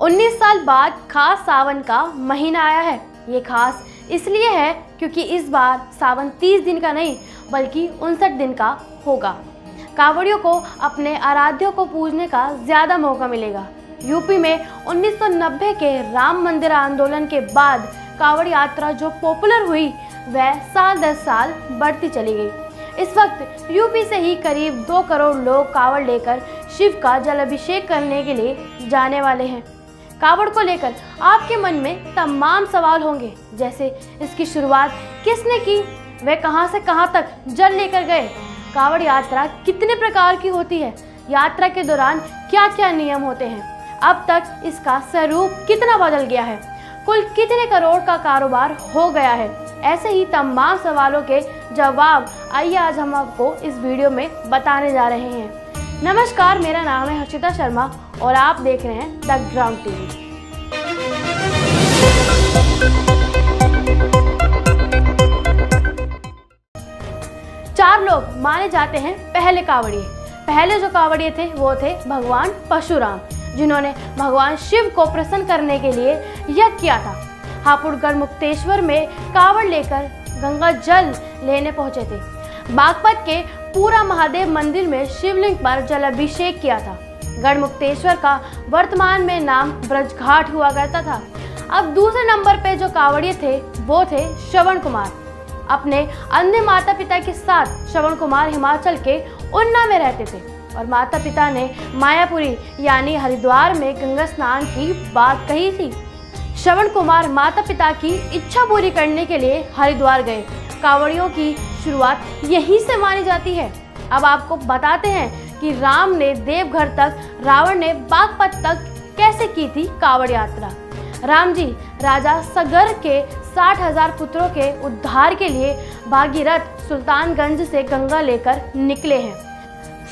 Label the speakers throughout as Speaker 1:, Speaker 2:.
Speaker 1: 19 साल बाद खास सावन का महीना आया है। ये खास इसलिए है क्योंकि इस बार सावन 30 दिन का नहीं बल्कि 59 दिन का होगा। कांवड़ियों को अपने आराध्यों को पूजने का ज़्यादा मौका मिलेगा। यूपी में 1990 के राम मंदिर आंदोलन के बाद कांवड़ यात्रा जो पॉपुलर हुई वह साल दर साल बढ़ती चली गई। इस वक्त यूपी से ही करीब 2 करोड़ लोग कांवड़ लेकर शिव का जल अभिषेक करने के लिए जाने वाले हैं। कांवड़ को लेकर आपके मन में तमाम सवाल होंगे, जैसे इसकी शुरुआत किसने की, वे कहां से कहां तक जल लेकर गए, कांवड़ यात्रा कितने प्रकार की होती है, यात्रा के दौरान क्या क्या नियम होते हैं, अब तक इसका स्वरूप कितना बदल गया है, कुल कितने करोड़ का कारोबार हो गया है। ऐसे ही तमाम सवालों के जवाब आइए आज हम आपको इस वीडियो में बताने जा रहे हैं। नमस्कार, मेरा नाम है हर्षिता शर्मा और आप देख रहे हैं द ग्राउंड टीवी। चार लोग माने जाते हैं पहले कांवड़िए। पहले जो कांवड़िए थे वो थे भगवान परशुराम, जिन्होंने भगवान शिव को प्रसन्न करने के लिए यज्ञ किया था। हापुड़ गढ़मुक्तेश्वर में कांवड़ लेकर गंगा जल लेने पहुंचे थे। बागपत के पूरा महादेव मंदिर में शिवलिंग पर जलाभिषेक किया था। गढ़मुक्तेश्वर का वर्तमान में नाम ब्रजघाट हुआ करता था। अब दूसरे नंबर पे जो कांवड़िए थे वो थे श्रवण कुमार। अपने अन्य माता पिता के साथ श्रवण कुमार हिमाचल के उन्ना में रहते थे और माता पिता ने मायापुरी यानी हरिद्वार में गंगा स्नान की बात कही थी। श्रवण कुमार माता पिता की इच्छा पूरी करने के लिए हरिद्वार गए। कांवड़ियों की शुरुआत यहीं से मानी जाती है। अब आपको बताते हैं कि राम ने देवघर तक, रावण ने बागपत तक कैसे की थी कांवड़ यात्रा। राम जी राजा सगर के 60,000 पुत्रों के उद्धार के लिए भागीरथ सुल्तानगंज से गंगा लेकर निकले हैं।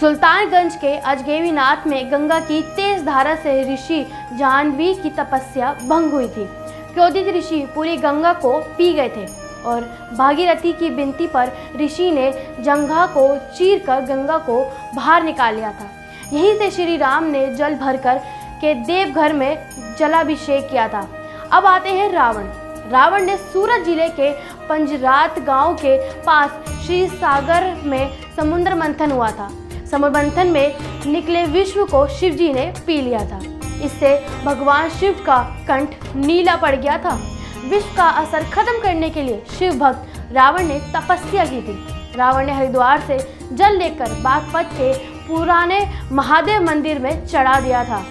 Speaker 1: सुल्तानगंज के अजगैबीनाथ में गंगा की तेज धारा से ऋषि जाह्नवी की तपस्या भंग हुई थी। क्रोधित ऋषि पूरी गंगा को पी गए थे और भागीरथी की विनती पर ऋषि ने जंघा को चीरकर गंगा को बाहर निकाल लिया था। यहीं से श्री राम ने जल भरकर के देवघर में जलाभिषेक किया था। अब आते हैं रावण। रावण ने सूरत जिले के पंजरात गांव के पास श्री सागर में समुद्र मंथन हुआ था। समुद्र मंथन में निकले विश्व को शिव जी ने पी लिया था। इससे भगवान शिव का कंठ नीला पड़ गया था। विश्व का असर खत्म करने के लिए शिव भक्त रावण ने तपस्या की थी। रावण ने हरिद्वार से जल लेकर बागपत के पुराने महादेव मंदिर में चढ़ा दिया था।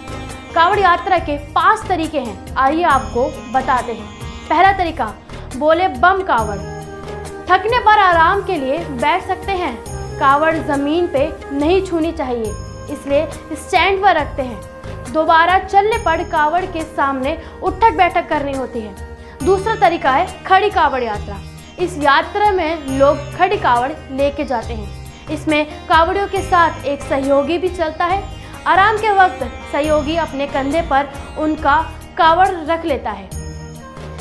Speaker 1: कांवड़ यात्रा के 5 तरीके हैं, आइए आपको बताते हैं। पहला तरीका, बोले बम कांवड़। थकने पर आराम के लिए बैठ सकते हैं। कांवड़ जमीन पे नहीं छूनी चाहिए, इसलिए स्टैंड पर रखते हैं। दोबारा चलने पर कांवड़ के सामने उठक बैठक करनी होती है। दूसरा तरीका है खड़ी कांवड़ यात्रा। इस यात्रा में लोग खड़ी कांवड़ लेके जाते हैं। इसमें कांवड़ियों के साथ एक सहयोगी भी चलता है। आराम के वक्त सहयोगी अपने कंधे पर उनका कांवड़ रख लेता है।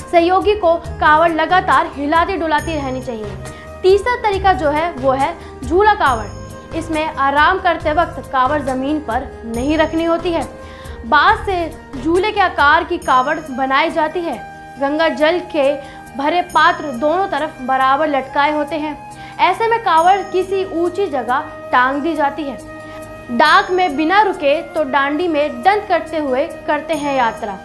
Speaker 1: सहयोगी को कांवड़ लगातार हिलाती डुलाती रहनी चाहिए। तीसरा तरीका जो है वो है झूला कांवड़। इसमें आराम करते वक्त कांवड़ जमीन पर नहीं रखनी होती है। बांस से झूले के आकार की कांवड़ बनाई जाती है। गंगा जल के भरे पात्र दोनों तरफ बराबर लटकाए होते हैं। ऐसे में कांवड़ किसी ऊंची जगह टांग दी जाती है। डाक में बिना रुके तो डांडी में दंड करते हुए करते हैं यात्रा।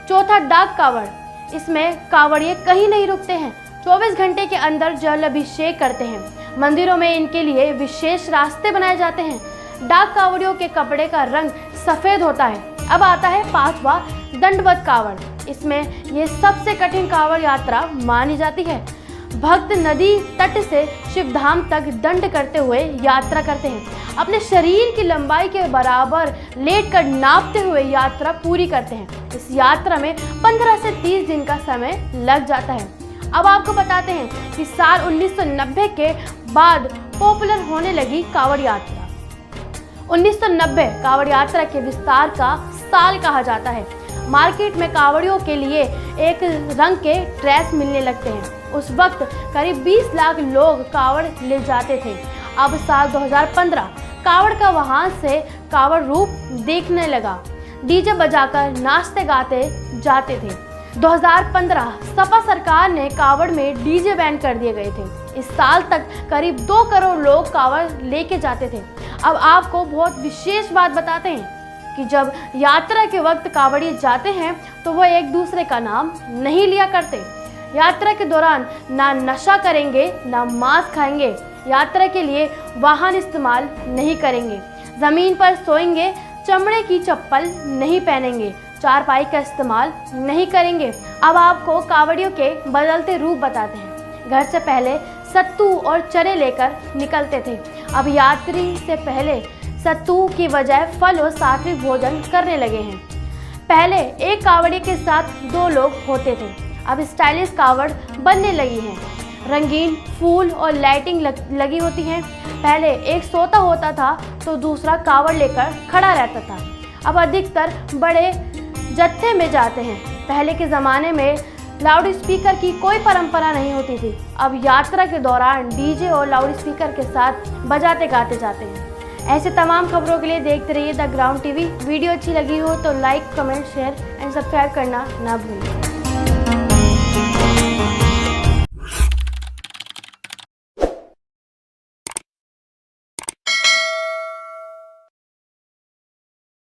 Speaker 1: चौथा, डाक कांवड़। इसमें कांवड़िए कहीं नहीं रुकते हैं, 24 घंटे के अंदर जल अभिषेक करते हैं। मंदिरों में इनके लिए विशेष रास्ते बनाए जाते हैं। डाक कांवड़ियों के कपड़े का रंग सफ़ेद होता है। अब आता है 5वां, दंडवत कांवड़। इसमें ये सबसे कठिन कांवड़ यात्रा मानी जाती है। भक्त नदी तट से शिवधाम तक दंड करते हुए यात्रा करते हैं। अपने शरीर की लंबाई के बराबर लेटकर नापते हुए यात्रा पूरी करते हैं। इस यात्रा में 15 से 30 दिन का समय लग जाता है। अब आपको बताते हैं कि साल 1990 के बाद पॉपुलर होने लगी कांवड़ यात्रा। 1990 कांवड़ यात्रा के विस्तार का साल कहा जाता है। मार्केट में कांवड़ियों के लिए एक रंग के ड्रेस मिलने लगते हैं। उस वक्त करीब 20 लाख लोग कांवड़ ले जाते थे। अब साल 2015 कांवड़ का वहां से कांवड़ रूप देखने लगा। डीजे बजाकर नाचते गाते जाते थे। 2015 सपा सरकार ने कावड़ में डीजे बैन कर दिए गए थे। इस साल तक करीब 2 करोड़ लोग कावड़ लेके जाते थे। अब आपको बहुत विशेष बात बताते हैं कि जब यात्रा के वक्त कावड़िए जाते हैं तो वो एक दूसरे का नाम नहीं लिया करते। यात्रा के दौरान ना नशा करेंगे, ना मांस खाएंगे, यात्रा के लिए वाहन इस्तेमाल नहीं करेंगे, ज़मीन पर सोएंगे, चमड़े की चप्पल नहीं पहनेंगे, चारपाई का इस्तेमाल नहीं करेंगे। अब आपको कावड़ियों के बदलते रूप बताते हैं। घर से पहले सत्तू और चने लेकर निकलते थे। अब यात्री से पहले सत्तू की बजाय फल और सात्विक भोजन करने लगे हैं। पहले एक कावड़िए के साथ 2 लोग होते थे। अब स्टाइलिश कावड़ बनने लगी हैं। रंगीन फूल और लाइटिंग लगी होती हैं। पहले एक सोता होता था तो दूसरा कावड़ लेकर खड़ा रहता था। अब अधिकतर बड़े जत्थे में जाते हैं। पहले के ज़माने में लाउड स्पीकर की कोई परंपरा नहीं होती थी। अब यात्रा के दौरान डीजे और लाउड स्पीकर के साथ बजाते गाते जाते हैं। ऐसे तमाम खबरों के लिए देखते रहिए द ग्राउंड टीवी। वीडियो अच्छी लगी हो तो like, comment, share and subscribe करना ना भूलिए।